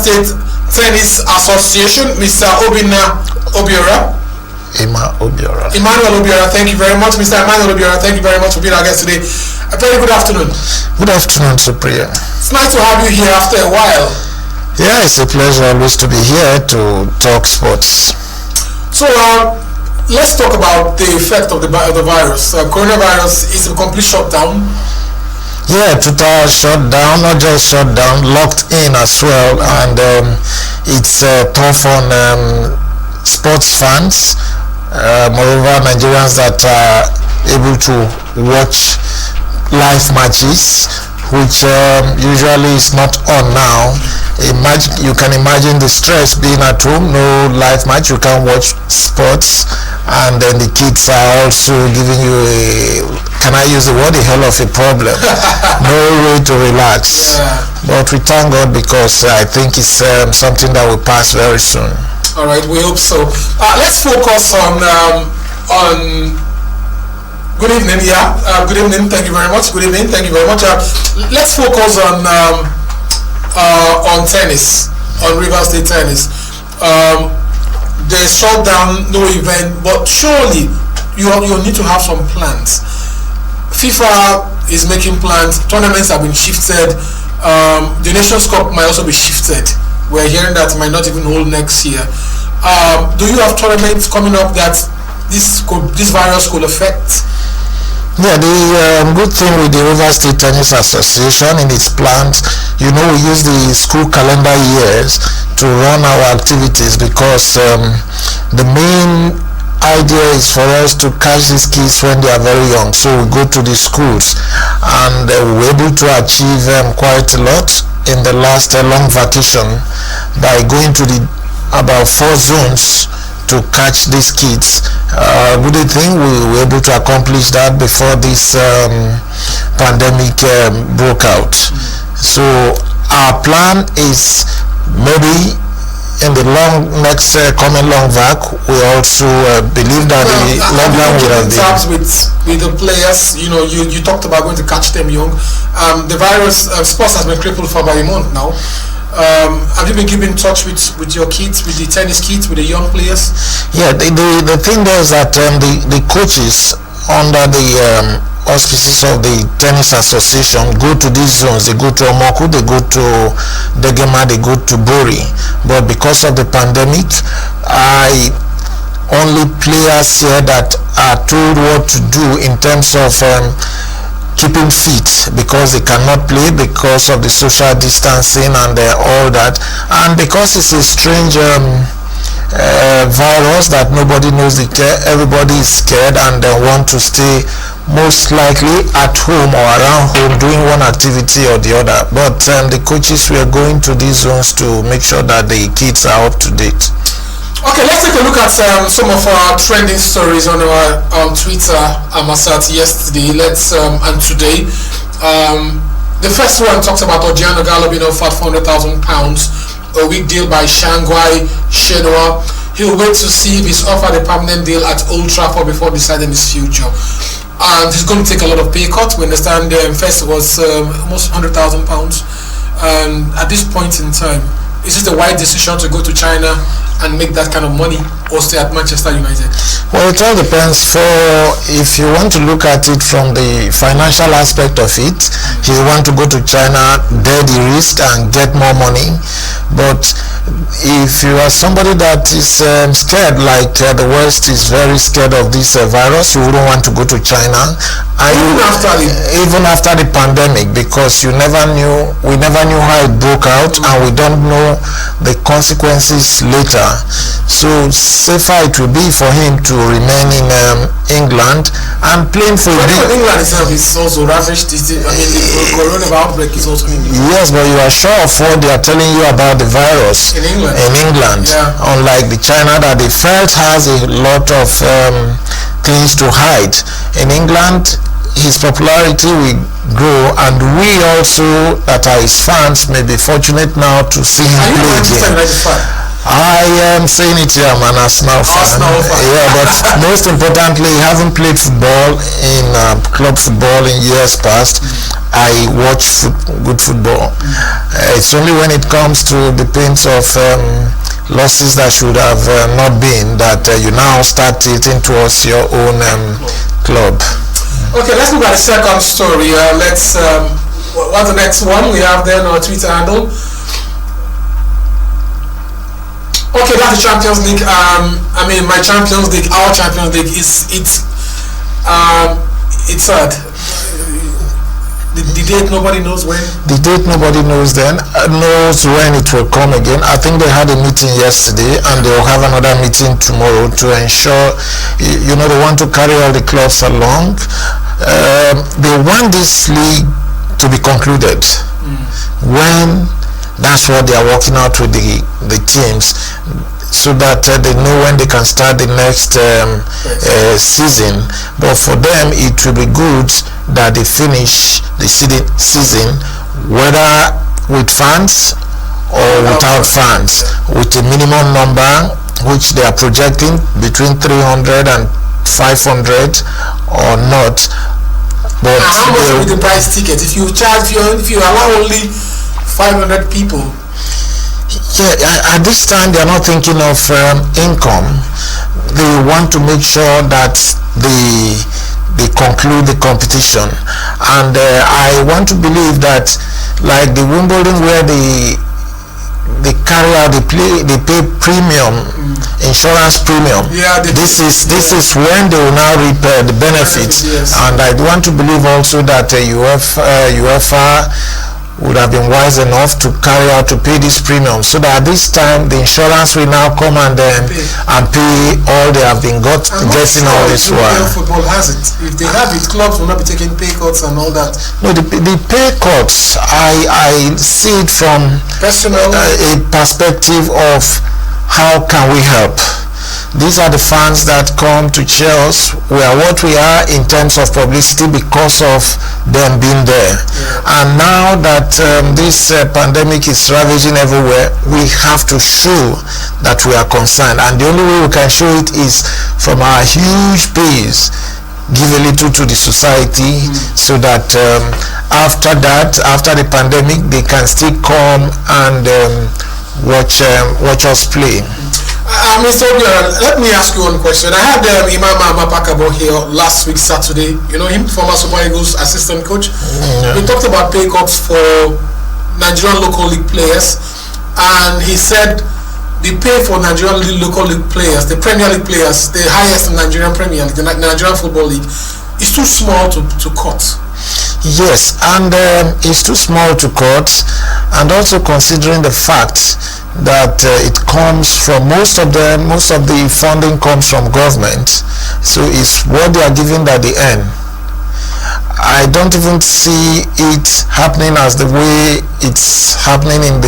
State Tennis Association, Mr. Emmanuel Obiora, thank you very much. Mr. Emmanuel Obiora, thank you very much for being our guest today. A very good afternoon. Good afternoon, Supriya. It's nice to have you here after a while. Yeah, it's a pleasure always to be here to talk sports. So, let's talk about the effect of the virus. Coronavirus is a complete shutdown. Yeah, total shutdown, not just shutdown, locked in as well, and it's tough on sports fans. Moreover, Nigerians that are able to watch live matches, which usually is not on now. You can imagine the stress being at home, no live match, you can't watch sports, and then the kids are also giving you can I use the word, a hell of a problem. No way to relax. Yeah. But we thank God because I think it's something that will pass very soon. All right, we hope so. Let's focus on good evening. Yeah, good evening. Thank you very much. Good evening. Thank you very much. Let's focus on tennis, on Rivers State Tennis. They shut down, no event, but surely you need to have some plans. FIFA is making plans. Tournaments have been shifted. The Nations Cup might also be shifted. We're hearing that it might not even hold next year. Do you have tournaments coming up that this virus could affect? Yeah, the good thing with the Rstv State Tennis Association in its plans, we use the school calendar years to run our activities because the main idea is for us to catch these kids when they are very young. So we go to the schools and we're able to achieve quite a lot in the last long vacation by going to about 4 zones to catch these kids. Good thing we were able to accomplish that before this pandemic broke out. So our plan is maybe in the next coming long vac, we also believe that the lockdown will have been. With the players, you talked about going to catch them young. The virus, sports has been crippled for about a month now. Have you been keeping in touch with your kids, with the tennis kids, with the young players? Yeah, the thing there is that the coaches under the auspices of the tennis association go to these zones. They go to Omoku, they go to Degema, they go to Bori. But because of the pandemic, only players here that are told what to do in terms of keeping fit, because they cannot play because of the social distancing and all that, and because it's a strange virus that nobody knows everybody is scared and want to stay most likely at home or around home doing one activity or the other. But the coaches were going to these zones to make sure that the kids are up to date. Okay, let's take a look at some of our trending stories on Twitter, Amasat, yesterday, and today. The first one talks about Ojiano Gallo being offered £400,000, a week deal by Shanghai Shenhua. He'll wait to see if he's offered a permanent deal at Old Trafford before deciding his future. And he's going to take a lot of pay cuts. We understand first it was almost £100,000. And at this point in time, is it a wise decision to go to China and make that kind of money, or stay at Manchester United? Well, it all depends. If you want to look at it from the financial aspect of it, you want to go to China, bear the risk and get more money. But if you are somebody that is scared, like the West is very scared of this virus, you wouldn't want to go to China. Even after the pandemic, because we never knew how it broke out, and we don't know the consequences later. So safer it will be for him to remain in England and playing for England itself is also ravaged. The coronavirus outbreak is also in England. Yes, but you are sure of what they are telling you about the virus in England. Yeah. Unlike the China that they felt has a lot of things to hide. In England, his popularity will grow, and we also that are his fans may be fortunate now to see him play again. I am saying it here. I'm an Arsenal fan. Yeah, but most importantly, having played football in club football in years past, I watch good football. It's only when it comes to the pains of losses that should have not been that you now start tilting towards your own club. Okay, let's look at the second story. Let's what's the next one we have there on our Twitter handle? Okay, that's the Champions League. My Champions League, our Champions League it's sad. The date nobody knows when. The date nobody knows knows when it will come again. I think they had a meeting yesterday and they will have another meeting tomorrow to ensure, they want to carry all the clubs along. They want this league to be concluded. When that's what they are working out with the teams, so that they know when they can start the next season. But for them, it will be good that they finish the season, whether with fans or without fans, with a minimum number which they are projecting between 300 and 500 or not. But how much will be the price ticket if you allow only 500 people? Yeah, at this time they are not thinking of income. They want to make sure that they conclude the competition, and I want to believe that, like the Wimbledon, where they carry out, they pay premium, insurance premium. Yeah, this is when they will now reap the benefits. Yes. And I want to believe also that UEFA would have been wise enough to carry out to pay this premium, so that at this time the insurance will now come and pay all they have been getting all this while. Football has it. If they have it, clubs will not be taking pay cuts and all that. No, the pay cuts, I see it from personal a perspective of how can we help. These are the fans that come to cheer us. We are what we are in terms of publicity because of them being there. Yeah. And now that this pandemic is ravaging everywhere, we have to show that we are concerned. And the only way we can show it is from our huge base. Give a little to the society, so that after the pandemic, they can still come and watch us play. Mr. Obiora, let me ask you one question. I had Imam Amapakabo here last week, Saturday. You know him, former Super Eagles assistant coach. Yeah. We talked about pay cuts for Nigerian local league players, and he said the pay for Nigerian local league players, the Premier League players, the highest in Nigerian Premier League, the Nigerian Football League, is too small to cut. Yes, and it's too small to cut, and also considering the fact that it comes from most of the funding comes from government, so it's what they are giving at the end. I don't even see it happening as the way it's happening in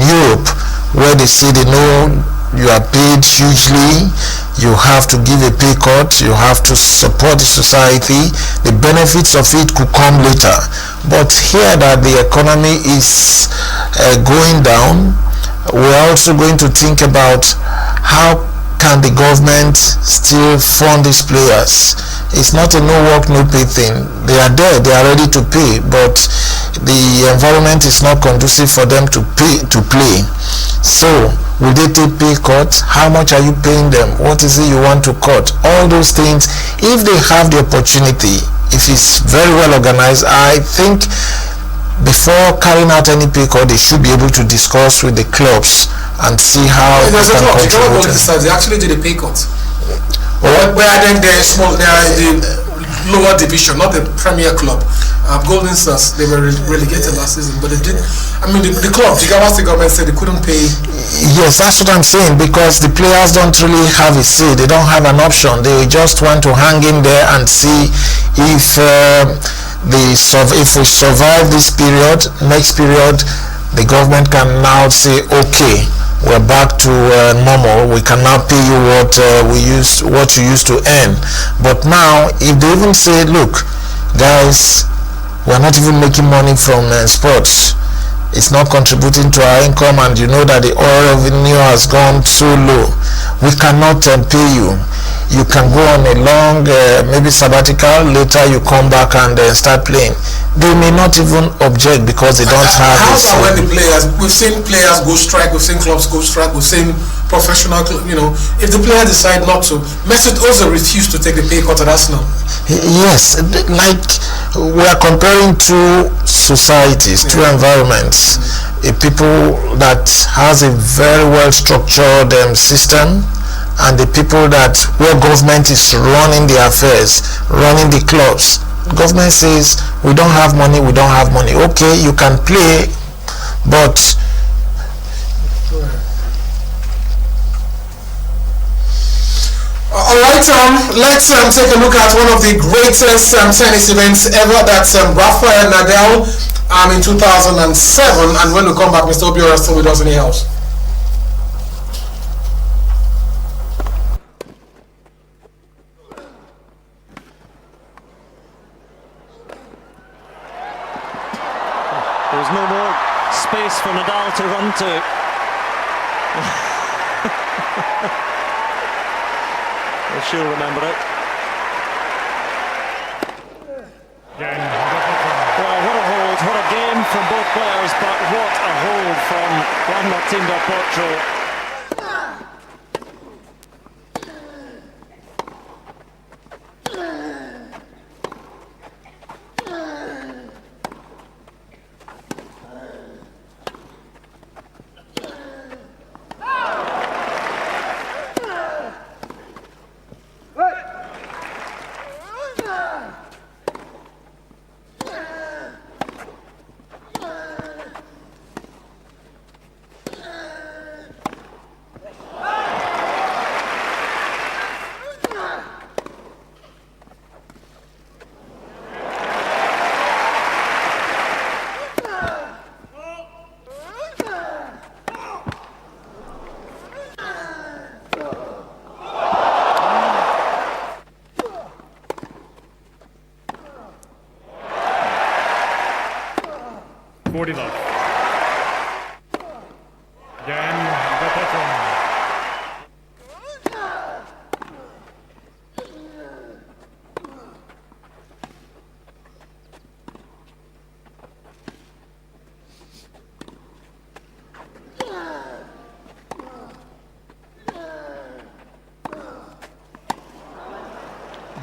Europe, where they say they know you are paid hugely, you have to give a pay cut, you have to support the society. The benefits of it could come later. But here that the economy is going down, we're also going to think about how can the government still fund these players. It's not a no work no pay thing. They are there, they are ready to pay, but the environment is not conducive for them to play. So will they take pay cut? How much are you paying them? What is it you want to cut? All those things, if they have the opportunity, if it's very well organized, I think before carrying out any pay cut, they should be able to discuss with the clubs and see how they can contribute. They actually did a pay cut. Where then they are in the lower division, not the Premier club. Golden Stars, they were relegated last season, but they did. I mean, the club, the government said they couldn't pay. Yes, that's what I'm saying, because the players don't really have a say. They don't have an option. They just want to hang in there and see if we survive this period. Next period, the government can now say, okay, we're back to normal. We can now pay you what you used to earn. But now, if they even say, look, guys, we're not even making money from sports. it's not contributing to our income, and you know that the oil revenue has gone so low, we cannot pay you. You can go on a long maybe sabbatical, later you come back and start playing. They may not even object because they don't have how this. about when the players, we've seen players go strike, we've seen clubs go strike, we've seen professional, if the player decide not to, Mesut Ozil refused to take the pay cut at Arsenal. Yes, like we are comparing two societies, two environments. A people that has a very well structured system, and the people that where government is running the affairs, running the clubs. Government says we don't have money. Okay, you can play, but all right, let's take a look at one of the greatest tennis events ever. That's Rafael Nadal in 2007. And when we come back, Mr. Obiora is still with us in the house. There's no more space for Nadal to run to. Well, she'll remember it. Well, what a hold, what a game from both players, but what a hold from Juan Martín del Potro.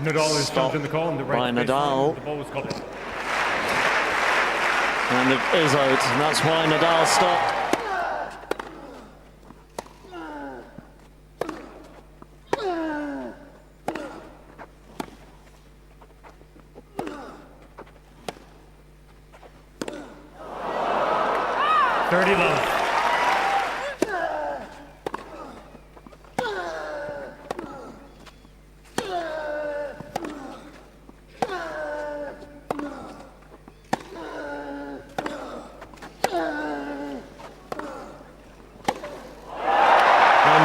Nadal is stopped in the call, and the right by Nadal. The ball was called in. And it is out, and that's why Nadal stopped.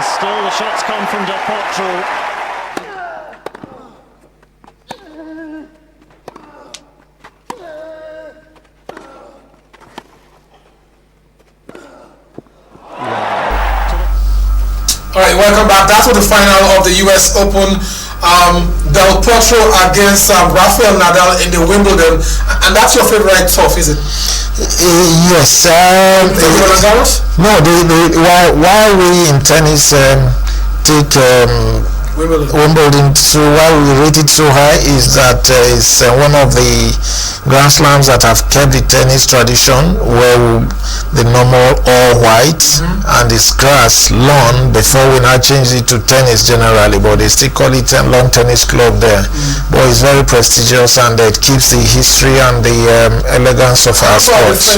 Still the shots come from Del Potro. All right, welcome back. That was the final of the US Open. Del Potro against Rafael Nadal in the Wimbledon, and that's your favorite turf, is it? Yes. No, why we in tennis take Wimbledon, so why we rate it so high is that it's one of the Grand Slams that have kept the tennis tradition, where the normal all white and it's grass lawn before we now changed it to tennis generally, but they still call it a lawn tennis club there. But it's very prestigious, and it keeps the history and the elegance of our sports.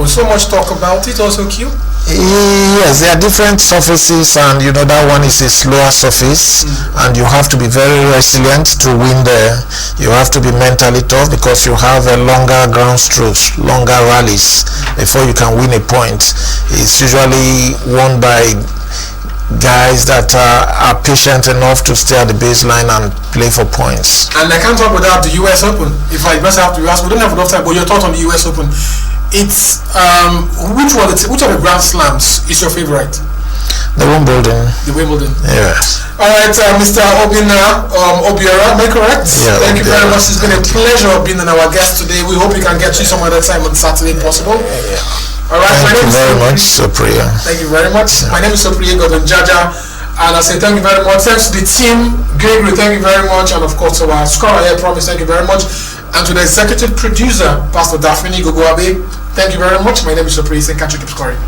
So much talk about it, also cute. Yes, there are different surfaces, and that one is a slower surface, and you have to be very resilient to win there. You have to be mentally tough because you have a longer ground strokes, longer rallies before you can win a point. It's usually won by guys that are patient enough to stay at the baseline and play for points. And I can't talk without the US Open. If I must have to ask, we don't have enough time, but your thoughts on the US Open. It's which are the Grand Slams is your favorite? The Wimbledon. The Wimbledon. Yes. All right, Mr. Obiora, am I correct? Yeah. Thank you very much. It's been a pleasure being our guest today. We hope we can get you some other time on Saturday, possible. All right. Thank you very much, Supriya. Thank you very much. My name is Supriya Godonjaja, and I say thank you very much. Thanks to the team, Gregory, thank you very much, and of course to our scholar here, Promise, thank you very much, and to the executive producer, Pastor Daphne Gogoabe, thank you very much. My name is Supriya. Catch you keep scoring.